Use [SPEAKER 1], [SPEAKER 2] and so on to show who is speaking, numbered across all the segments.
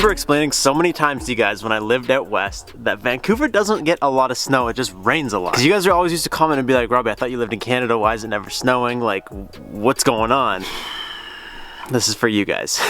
[SPEAKER 1] remember explaining so many times to you guys when I lived out west that Vancouver doesn't get a lot of snow, it just rains a lot. Because you guys are always used to comment and be like, Robbie, I thought you lived in Canada, why is it never snowing? Like, what's going on? This is for you guys.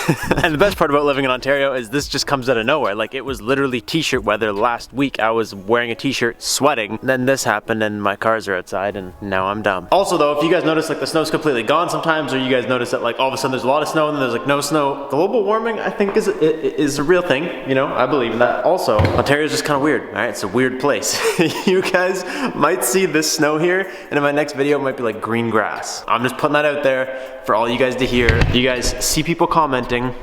[SPEAKER 1] And the best part about living in Ontario is this just comes out of nowhere. Like, it was literally t-shirt weather last week. I was wearing a t-shirt, sweating. Then this happened and my cars are outside and now I'm dumb. Also though, if you guys notice like the snow's completely gone sometimes, or you guys notice that like all of a sudden there's a lot of snow and then there's like no snow, global warming I think is a real thing. You know, I believe in that. Also, Ontario's just kind of weird, all right? It's a weird place. You guys might see this snow here and in my next video it might be like green grass. I'm just putting that out there for all you guys to hear. You guys see people commenting,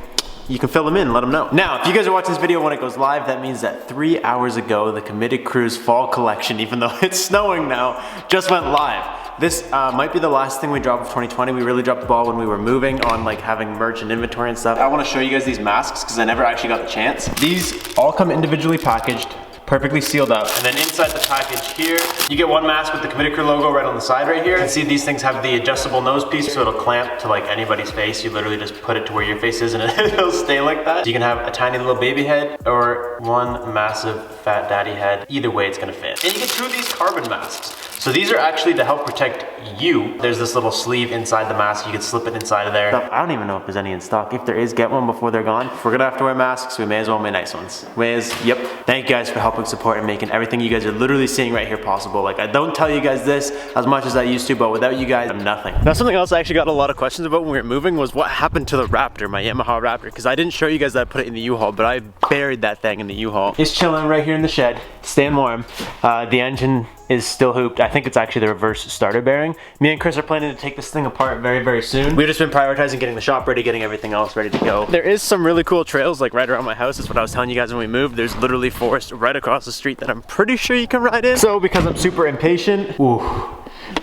[SPEAKER 1] you can fill them in and let them know. Now, if you guys are watching this video when it goes live, that means that 3 hours ago, the Committed Cruise fall collection, even though it's snowing now, just went live. This might be the last thing we drop of 2020. We really dropped the ball when we were moving on like having merch and inventory and stuff. I want to show you guys these masks because I never actually got the chance. These all come individually packaged, perfectly sealed up. And then inside the package here, you get one mask with the Committed Crew logo right on the side right here. You can see these things have the adjustable nose piece, so it'll clamp to like anybody's face. You literally just put it to where your face is and it'll stay like that. You can have a tiny little baby head or one massive fat daddy head. Either way, it's gonna fit. And you get 2 of these carbon masks. So these are actually to help protect you. There's this little sleeve inside the mask. You can slip it inside of there. I don't even know if there's any in stock. If there is, get one before they're gone. If we're gonna have to wear masks, we may as well make nice ones. Yep. Thank you guys for helping support and making everything you guys are literally seeing right here possible. Like, I don't tell you guys this as much as I used to, but without you guys, I'm nothing. Now, something else I actually got a lot of questions about when we were moving was what happened to the Raptor, my Yamaha Raptor, because I didn't show you guys that I put it in the U-Haul, but I buried that thing in the U-Haul. It's chilling right here in the shed, staying warm. The engine is still hooped. I think it's actually the reverse starter bearing. Me and Chris are planning to take this thing apart very, very soon. We've just been prioritizing getting the shop ready, getting everything else ready to go. There is some really cool trails like right around my house. That's what I was telling you guys when we moved. There's literally forest right across the street that I'm pretty sure you can ride in. So because I'm super impatient,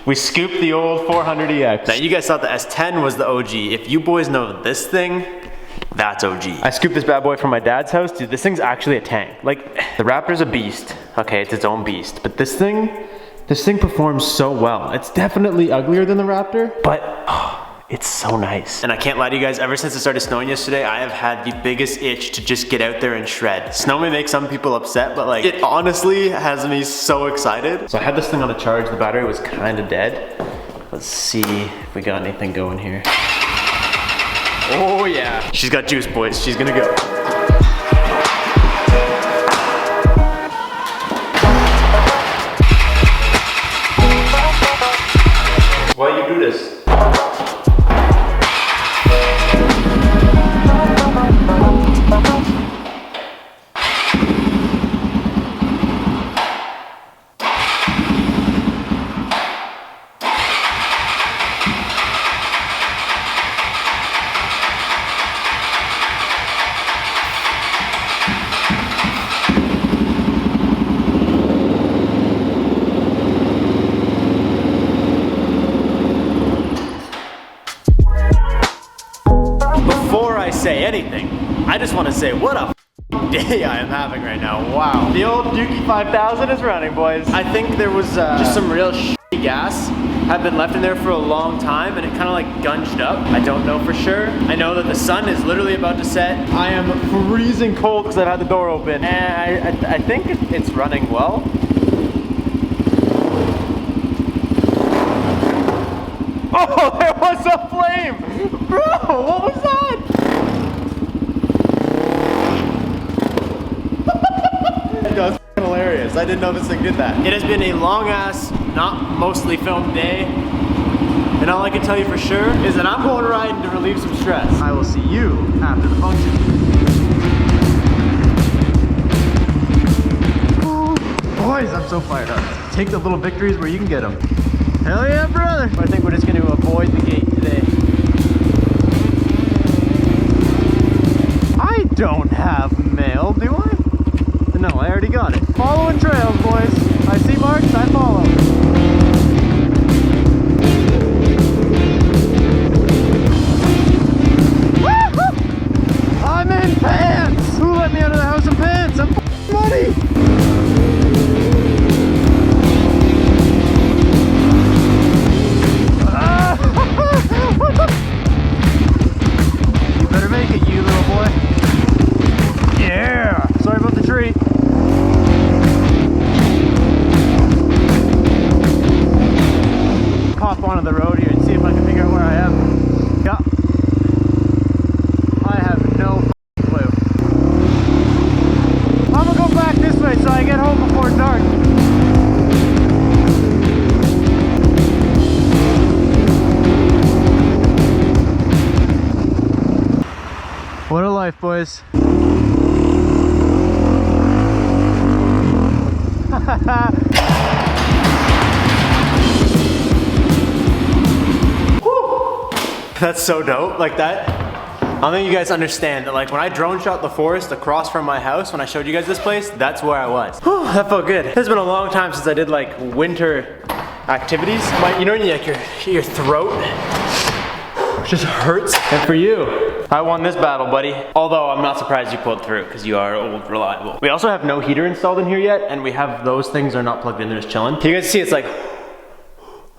[SPEAKER 1] we scooped the old 400EX. Now you guys thought the S10 was the OG. If you boys know this thing, that's OG. I scooped this bad boy from my dad's house. Dude, this thing's actually a tank. Like, the Raptor's a beast. Okay, it's its own beast. But this thing performs so well. It's definitely uglier than the Raptor, but it's so nice. And I can't lie to you guys, ever since it started snowing yesterday, I have had the biggest itch to just get out there and shred. Snow may make some people upset, but like, it honestly has me so excited. So I had this thing on a charge. The battery was kind of dead. Let's see if we got anything going here. Oh yeah. She's got juice, boys. She's gonna go. Why you do this? Say anything, I just want to say what a day I am having right now. Wow. The old Dookie 5000 is running, boys. I think there was just some real shitty gas had been left in there for a long time and it kind of like gunged up. I don't know for sure. I know that the sun is literally about to set. I am freezing cold because I've had the door open and I think it's running well. Oh, there was a flame! Bro, what was that? That's hilarious. I didn't know this thing did that. It has been a long ass, not mostly filmed day. And all I can tell you for sure is that I'm going riding to relieve some stress. I will see you after the function. Boys, I'm so fired up. Take the little victories where you can get them. Hell yeah, brother. I think we're just going to avoid the gate today. I don't have mail, do I? No, I already got it. Following trails, boys. I see marks, I follow. Woo-hoo! I'm in pants! Who let me out of the house in pants? I'm muddy! What the? You better make it, you little boy. onto the road here and see if I can figure out where I am. Yeah. I have no clue. I'm gonna go back this way so I get home before dark. What a life, boys. That's so dope, like that. I don't think you guys understand that, like when I drone shot the forest across from my house, when I showed you guys this place, that's where I was. Whew, that felt good. It's been a long time since I did like winter activities. You know when you, like your throat just hurts? And for you, I won this battle, buddy. Although I'm not surprised you pulled through because you are old reliable. We also have no heater installed in here yet, and we have those things are not plugged in, they're just chilling. Can you guys see it's like,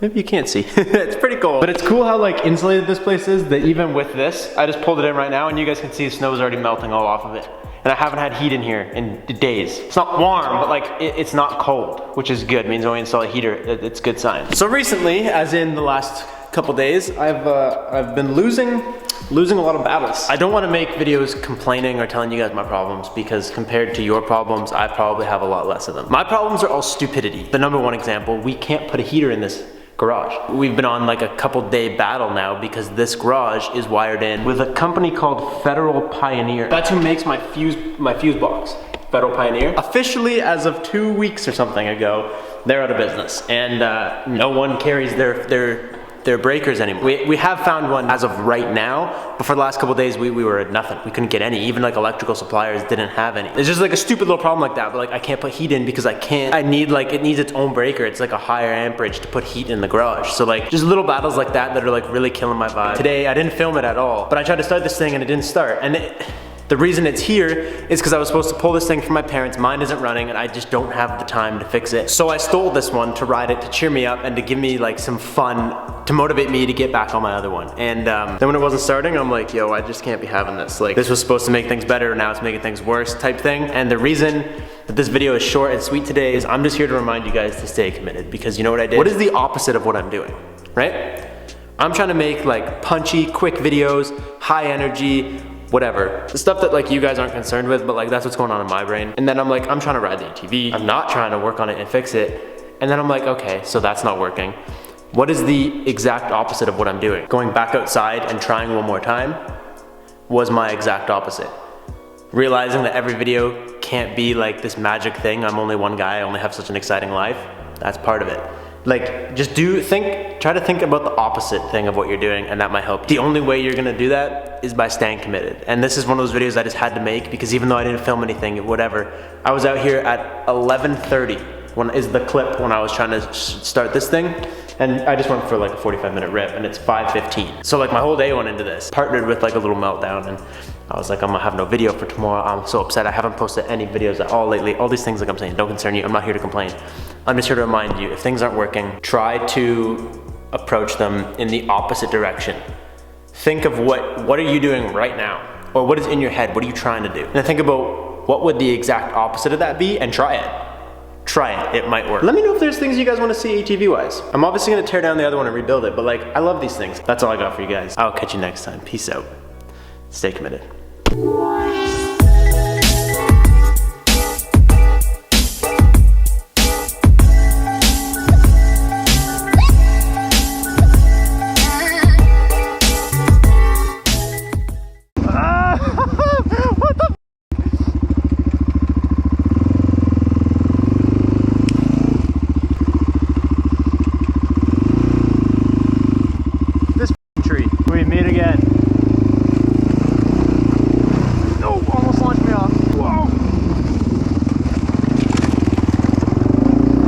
[SPEAKER 1] maybe you can't see. It's pretty cool. But it's cool how like insulated this place is, that even with this, I just pulled it in right now and you guys can see the snow is already melting all off of it. And I haven't had heat in here in days. It's not warm, but like it's not cold, which is good. It means when we install a heater, it's a good sign. So recently, as in the last couple days, I've been losing a lot of battles. I don't want to make videos complaining or telling you guys my problems because compared to your problems, I probably have a lot less of them. My problems are all stupidity. The number one example, we can't put a heater in this garage. We've been on like a couple day battle now because this garage is wired in with a company called Federal Pioneer. That's who makes my fuse box. Federal Pioneer. Officially, as of 2 weeks or something ago, they're out of business and no one carries their breakers anymore. We have found one as of right now, but for the last couple days we were at nothing. We couldn't get any. Even like electrical suppliers didn't have any. It's just like a stupid little problem like that, but like I can't put heat in because I can't. I need like, it needs its own breaker. It's like a higher amperage to put heat in the garage. So like just little battles like that are like really killing my vibe. Today I didn't film it at all, but I tried to start this thing and it didn't start. And the reason it's here is because I was supposed to pull this thing from my parents. Mine isn't running and I just don't have the time to fix it. So I stole this one to ride it, to cheer me up and to give me like some fun, to motivate me to get back on my other one. And then when it wasn't starting, I'm like, yo, I just can't be having this. Like this was supposed to make things better, now it's making things worse type thing. And the reason that this video is short and sweet today is I'm just here to remind you guys to stay committed because you know what I did? What is the opposite of what I'm doing, right? I'm trying to make like punchy, quick videos, high energy, whatever. The stuff that like you guys aren't concerned with, but like that's what's going on in my brain. And then I'm like, I'm trying to ride the ATV. I'm not trying to work on it and fix it. And then I'm like, okay, so that's not working. What is the exact opposite of what I'm doing? Going back outside and trying one more time was my exact opposite. Realizing that every video can't be like this magic thing. I'm only one guy, I only have such an exciting life. That's part of it. Like, just try to think about the opposite thing of what you're doing and that might help. The only way you're gonna do that is by staying committed. And this is one of those videos I just had to make because even though I didn't film anything, whatever, I was out here at 11:30 when is the clip when I was trying to start this thing. And I just went for like a 45-minute rip and it's 5:15. So like my whole day went into this. Partnered with like a little meltdown and I was like, I'm gonna have no video for tomorrow. I'm so upset. I haven't posted any videos at all lately. All these things like I'm saying, don't concern you. I'm not here to complain. I'm just here to remind you, if things aren't working, try to approach them in the opposite direction. Think of what are you doing right now? Or what is in your head? What are you trying to do? And then think about what would the exact opposite of that be and try it. Try it, it might work. Let me know if there's things you guys wanna see ATV-wise. I'm obviously gonna tear down the other one and rebuild it, but like, I love these things. That's all I got for you guys. I'll catch you next time. Peace out. Stay committed.